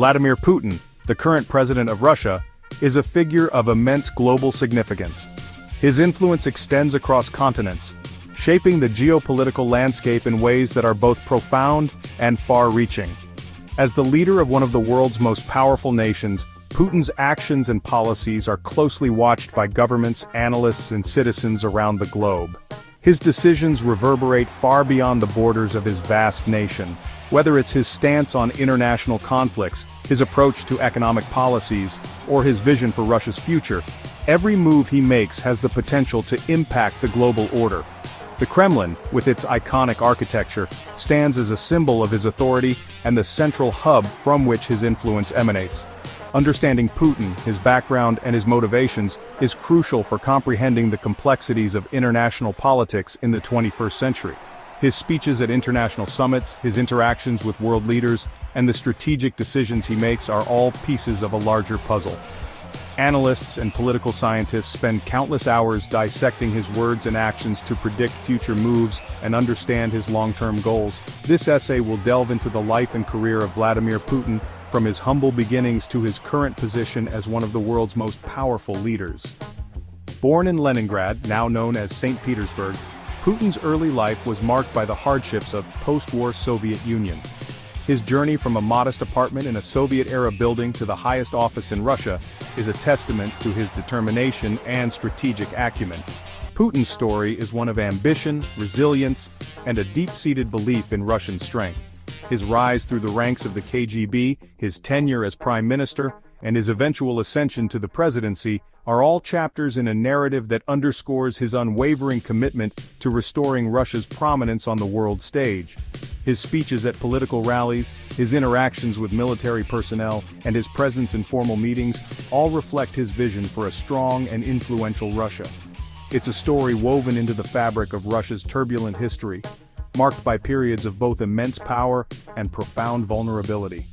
Vladimir Putin, the current president of Russia, is a figure of immense global significance. His influence extends across continents, shaping the geopolitical landscape in ways that are both profound and far-reaching. As the leader of one of the world's most powerful nations, Putin's actions and policies are closely watched by governments, analysts, and citizens around the globe. His decisions reverberate far beyond the borders of his vast nation. Whether it's his stance on international conflicts, his approach to economic policies, or his vision for Russia's future, every move he makes has the potential to impact the global order. The Kremlin, with its iconic architecture, stands as a symbol of his authority and the central hub from which his influence emanates. Understanding Putin, his background, and his motivations is crucial for comprehending the complexities of international politics in the 21st century. His speeches at international summits, his interactions with world leaders, and the strategic decisions he makes are all pieces of a larger puzzle. Analysts and political scientists spend countless hours dissecting his words and actions to predict future moves and understand his long-term goals. This essay will delve into the life and career of Vladimir Putin, from his humble beginnings to his current position as one of the world's most powerful leaders. Born in Leningrad, now known as St. Petersburg, Putin's early life was marked by the hardships of post-war Soviet Union. His journey from a modest apartment in a Soviet-era building to the highest office in Russia is a testament to his determination and strategic acumen. Putin's story is one of ambition, resilience, and a deep-seated belief in Russian strength. His rise through the ranks of the KGB, his tenure as prime minister, and his eventual ascension to the presidency are all chapters in a narrative that underscores his unwavering commitment to restoring Russia's prominence on the world stage. His speeches at political rallies, his interactions with military personnel, and his presence in formal meetings all reflect his vision for a strong and influential Russia. It's a story woven into the fabric of Russia's turbulent history, marked by periods of both immense power and profound vulnerability.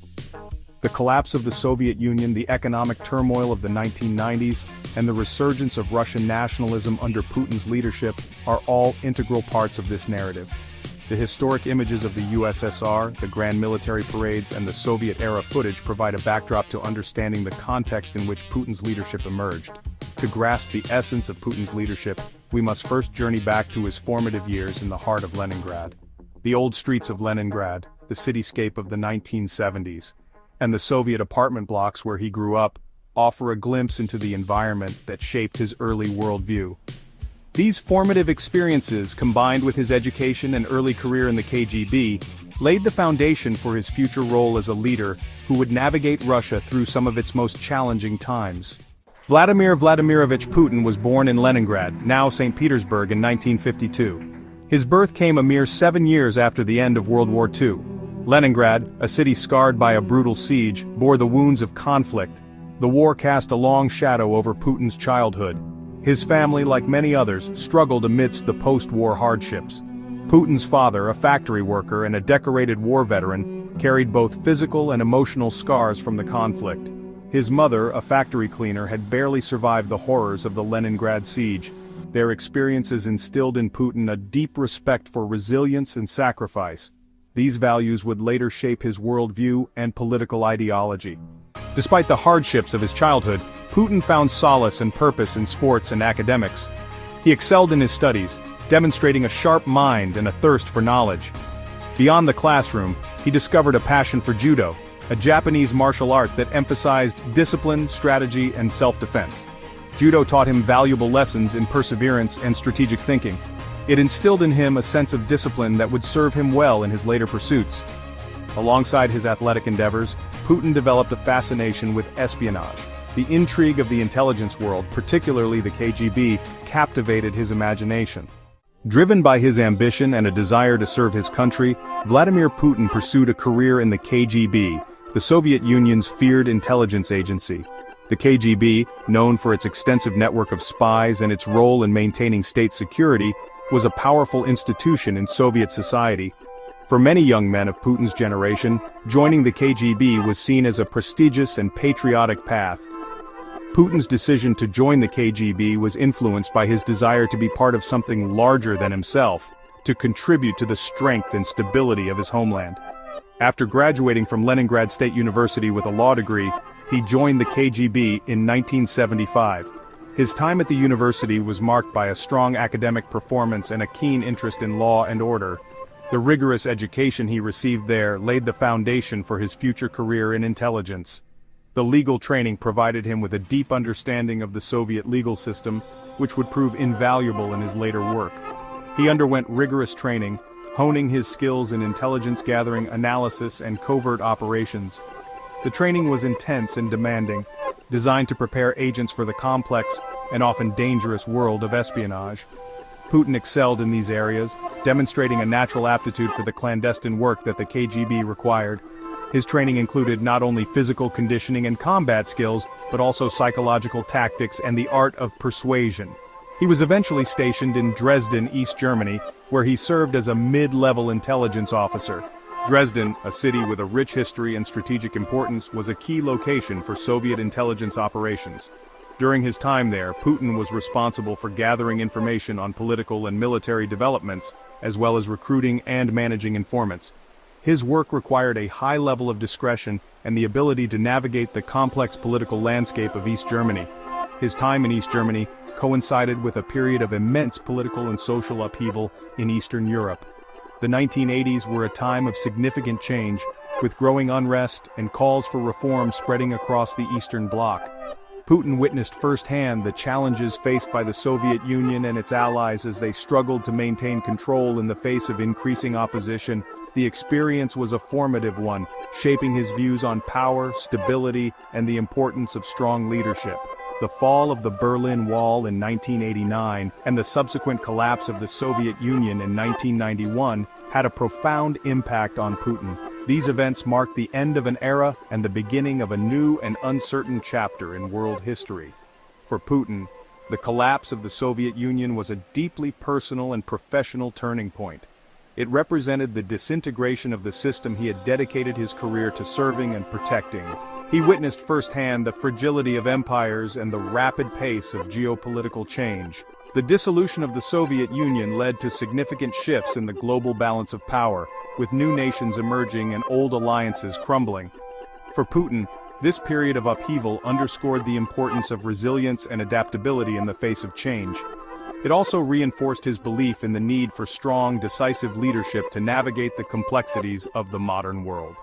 The collapse of the Soviet Union, the economic turmoil of the 1990s, and the resurgence of Russian nationalism under Putin's leadership are all integral parts of this narrative. The historic images of the USSR, the grand military parades, and the Soviet-era footage provide a backdrop to understanding the context in which Putin's leadership emerged. To grasp the essence of Putin's leadership, we must first journey back to his formative years in the heart of Leningrad. The old streets of Leningrad, the cityscape of the 1970s, and the Soviet apartment blocks where he grew up, offer a glimpse into the environment that shaped his early worldview. These formative experiences, combined with his education and early career in the KGB, laid the foundation for his future role as a leader who would navigate Russia through some of its most challenging times. Vladimir Vladimirovich Putin was born in Leningrad, now St. Petersburg, in 1952. His birth came a mere 7 years after the end of World War II. Leningrad, a city scarred by a brutal siege, bore the wounds of conflict. The war cast a long shadow over Putin's childhood. His family, like many others, struggled amidst the post-war hardships. Putin's father, a factory worker and a decorated war veteran, carried both physical and emotional scars from the conflict. His mother, a factory cleaner, had barely survived the horrors of the Leningrad siege. Their experiences instilled in Putin a deep respect for resilience and sacrifice. These values would later shape his worldview and political ideology. Despite the hardships of his childhood, Putin found solace and purpose in sports and academics. He excelled in his studies, demonstrating a sharp mind and a thirst for knowledge. Beyond the classroom, he discovered a passion for judo, a Japanese martial art that emphasized discipline, strategy, and self-defense. Judo taught him valuable lessons in perseverance and strategic thinking. It instilled in him a sense of discipline that would serve him well in his later pursuits. Alongside his athletic endeavors, Putin developed a fascination with espionage. The intrigue of the intelligence world, particularly the KGB, captivated his imagination. Driven by his ambition and a desire to serve his country, Vladimir Putin pursued a career in the KGB, the Soviet Union's feared intelligence agency. The KGB, known for its extensive network of spies and its role in maintaining state security, was a powerful institution in Soviet society. For many young men of Putin's generation, joining the KGB was seen as a prestigious and patriotic path. Putin's decision to join the KGB was influenced by his desire to be part of something larger than himself, to contribute to the strength and stability of his homeland. After graduating from Leningrad State University with a law degree, he joined the KGB in 1975. His time at the university was marked by a strong academic performance and a keen interest in law and order. The rigorous education he received there laid the foundation for his future career in intelligence. The legal training provided him with a deep understanding of the Soviet legal system, which would prove invaluable in his later work. He underwent rigorous training, honing his skills in intelligence gathering, analysis, and covert operations. The training was intense and demanding, designed to prepare agents for the complex and often dangerous world of espionage. Putin excelled in these areas, demonstrating a natural aptitude for the clandestine work that the KGB required. His training included not only physical conditioning and combat skills, but also psychological tactics and the art of persuasion. He was eventually stationed in Dresden, East Germany, where he served as a mid-level intelligence officer. Dresden, a city with a rich history and strategic importance, was a key location for Soviet intelligence operations. During his time there, Putin was responsible for gathering information on political and military developments, as well as recruiting and managing informants. His work required a high level of discretion and the ability to navigate the complex political landscape of East Germany. His time in East Germany coincided with a period of immense political and social upheaval in Eastern Europe. The 1980s were a time of significant change, with growing unrest and calls for reform spreading across the Eastern Bloc. Putin witnessed firsthand the challenges faced by the Soviet Union and its allies as they struggled to maintain control in the face of increasing opposition. The experience was a formative one, shaping his views on power, stability, and the importance of strong leadership. The fall of the Berlin Wall in 1989 and the subsequent collapse of the Soviet Union in 1991 had a profound impact on Putin. These events marked the end of an era and the beginning of a new and uncertain chapter in world history. For Putin, the collapse of the Soviet Union was a deeply personal and professional turning point. It represented the disintegration of the system he had dedicated his career to serving and protecting. He witnessed firsthand the fragility of empires and the rapid pace of geopolitical change. The dissolution of the Soviet Union led to significant shifts in the global balance of power, with new nations emerging and old alliances crumbling. For Putin, this period of upheaval underscored the importance of resilience and adaptability in the face of change. It also reinforced his belief in the need for strong, decisive leadership to navigate the complexities of the modern world.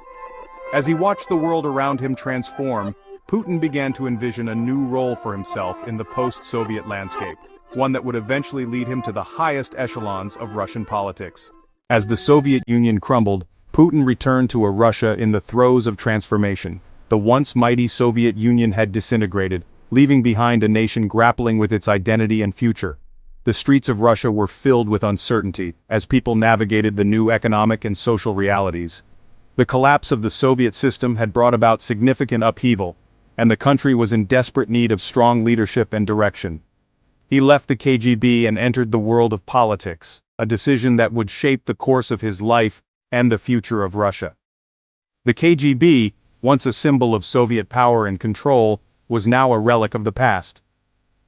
As he watched the world around him transform, Putin began to envision a new role for himself in the post-Soviet landscape, one that would eventually lead him to the highest echelons of Russian politics. As the Soviet Union crumbled, Putin returned to a Russia in the throes of transformation. The once mighty Soviet Union had disintegrated, leaving behind a nation grappling with its identity and future. The streets of Russia were filled with uncertainty, as people navigated the new economic and social realities. The collapse of the Soviet system had brought about significant upheaval, and the country was in desperate need of strong leadership and direction. He left the KGB and entered the world of politics, a decision that would shape the course of his life and the future of Russia. The KGB, once a symbol of Soviet power and control, was now a relic of the past.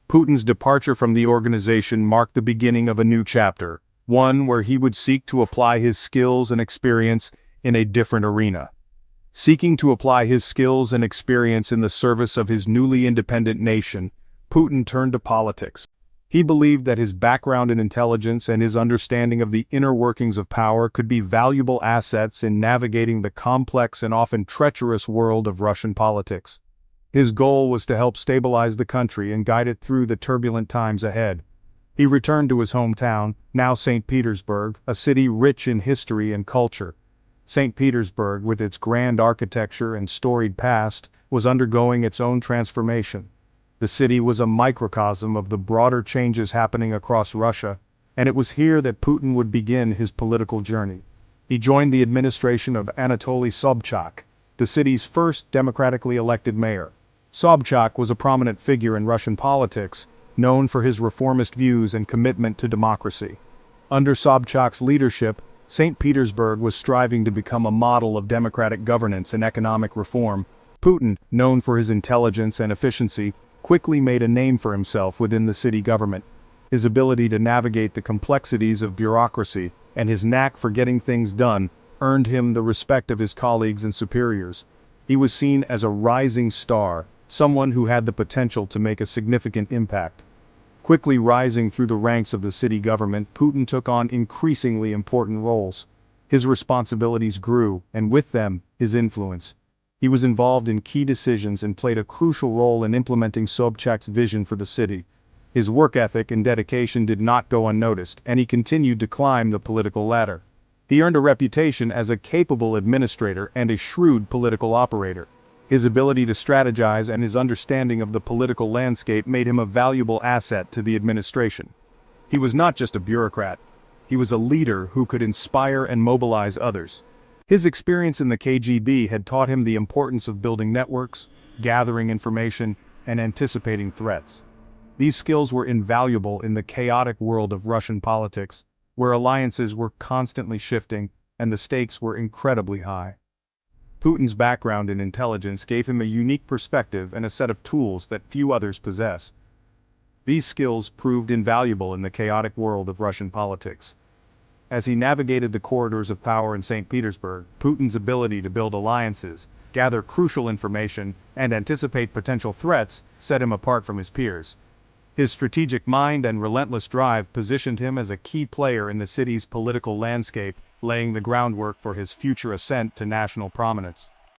Putin's departure from the organization marked the beginning of a new chapter, one where he would seek to apply his skills and experience in a different arena. Seeking to apply his skills and experience in the service of his newly independent nation, Putin turned to politics. He believed that his background in intelligence and his understanding of the inner workings of power could be valuable assets in navigating the complex and often treacherous world of Russian politics. His goal was to help stabilize the country and guide it through the turbulent times ahead. He returned to his hometown, now St. Petersburg, a city rich in history and culture. St. Petersburg, with its grand architecture and storied past, was undergoing its own transformation. The city was a microcosm of the broader changes happening across Russia, and it was here that Putin would begin his political journey. He joined the administration of Anatoly Sobchak, the city's first democratically elected mayor. Sobchak was a prominent figure in Russian politics, known for his reformist views and commitment to democracy. Under Sobchak's leadership, St. Petersburg was striving to become a model of democratic governance and economic reform. Putin, known for his intelligence and efficiency, quickly made a name for himself within the city government. His ability to navigate the complexities of bureaucracy and his knack for getting things done earned him the respect of his colleagues and superiors. He was seen as a rising star, someone who had the potential to make a significant impact. Quickly rising through the ranks of the city government, Putin took on increasingly important roles. His responsibilities grew, and with them, his influence. He was involved in key decisions and played a crucial role in implementing Sobchak's vision for the city. His work ethic and dedication did not go unnoticed, and he continued to climb the political ladder. He earned a reputation as a capable administrator and a shrewd political operator. His ability to strategize and his understanding of the political landscape made him a valuable asset to the administration. He was not just a bureaucrat. He was a leader who could inspire and mobilize others. His experience in the KGB had taught him the importance of building networks, gathering information, and anticipating threats. These skills were invaluable in the chaotic world of Russian politics, where alliances were constantly shifting and the stakes were incredibly high. Putin's background in intelligence gave him a unique perspective and a set of tools that few others possess. These skills proved invaluable in the chaotic world of Russian politics. As he navigated the corridors of power in St. Petersburg, Putin's ability to build alliances, gather crucial information, and anticipate potential threats set him apart from his peers. His strategic mind and relentless drive positioned him as a key player in the city's political landscape, laying the groundwork for his future ascent to national prominence.